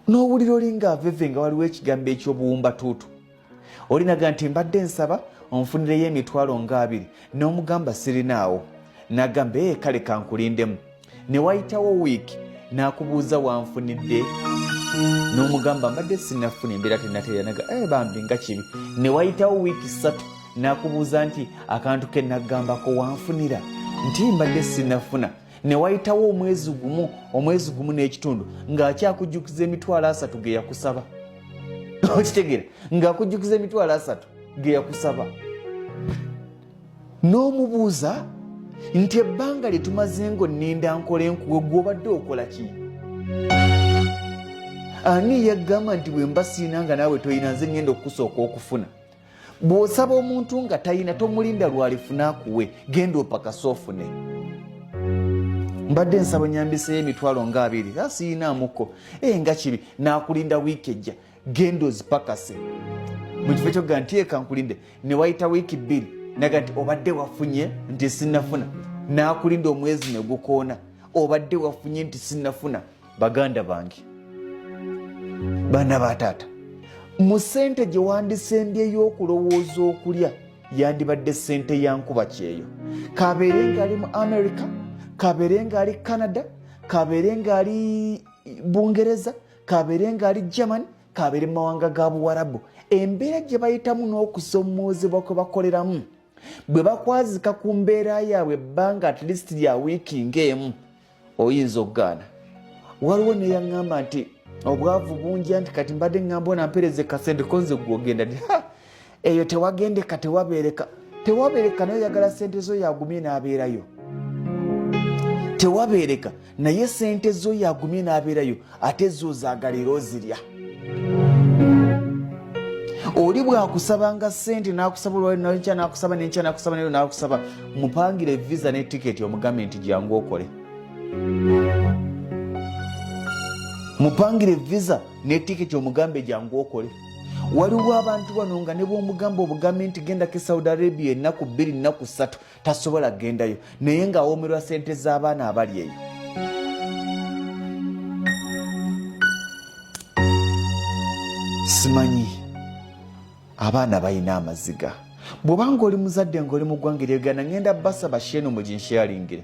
n'owulira olinga aveve nga waliwo ekigambo ekyobuwumba tuutu. Olinaga nti mbadde nsaba onfunireyo emitwalo nga 2 n'omugamba sirinaawo. N'agamba kale kankulindemu. Ne wayitawo wiiki n'akubuuza wanfunidde. N'omugamba mbadde sinnafuna embeera tennateera. Naga bambi nga kibi. Ne wayitawo wiiki 3 n'akubuuza nti akantu ke naggambako wanfunira nti mbadde sinnafuna. Ne wayitawo omwezi gumu n'ekitundu ng'akyakujjukiza emitwalo 3 ge yakusaba. Okitegeera ng'akujjukiza emitwalo 3 ge yakusaba. N'omubuuza nti ebbanga lye tumaze ng'onninda nkole nkuwe gw'obadde okola ki? Ani yaggamba nti bwe mba siina nga naawe toyina nze ngenda okusooka okufuna? Bw'osaba omuntu nga tayina tomulinda lwalifuna akuwe, genda opakasa ofune. Mbadde nsaba nyambiseyo emitwalo nga 2 siinamuko nga kibi n'akulinda wiiki ejja genda ozipakase. Mu kifo kyogga nti kankulinde ne wayita wiiki 2 naga nti obadde wafunye nti sinnafuna. N'akulinda omwezi ne gukoona obadde wafunye nti sinnafuna. Baganda bange, baana ba taata, mu ssente gye wandisembyeyo okulowooza okulya yandibadde ssente ya nkuba kyeyo. Kabeere ng'ali mu America, kabeere ng'ali Canada, kabeere ng'ali Bungereza, kabeere ng'ali Germany, kabeere mu mawanga ga Buwarabu. Embeera gye bayitamu n'okusoomoozebwa kwe bakoleramu bwe bakwazika ku mbeera yaabwe ebbanga at least lya wiiki ng'emu oyinza okugaana. Waliwo neyaŋŋamba nti obwavu bungi nti kati mbadde ŋŋamba onampeereze kasente konze gwogenda nti eyo tewagendeka tewabeereka nayo yagala sente zo yagumye n'abeerayo. Tewabeereka naye sente zo yagumye n'abeerayo ate zo zaagalira ozirya. Oli bw'akusabanga ssente n'akusaba olwaleero n'akusaba n'enkya n'akusaba neero n'akusaba mupangire visa ne tiketi omugambe nti jangu okole. Mupangire visa ne tiketi omugambe jangu okole. Waliwo abantu bano nga ne bw'omugamba obugambe nti genda ke Saudi Arabia ennaku 2 ennaku 3 tasobola gendayo naye ng'awoomerwa ssente z'abaana abali eyo. Simanyi abaana balina amaziga. Bw'obanga oli muzadde ng'oli mu ggwanga ery'Uganda ngenda basaba sheno mu ginsharingire.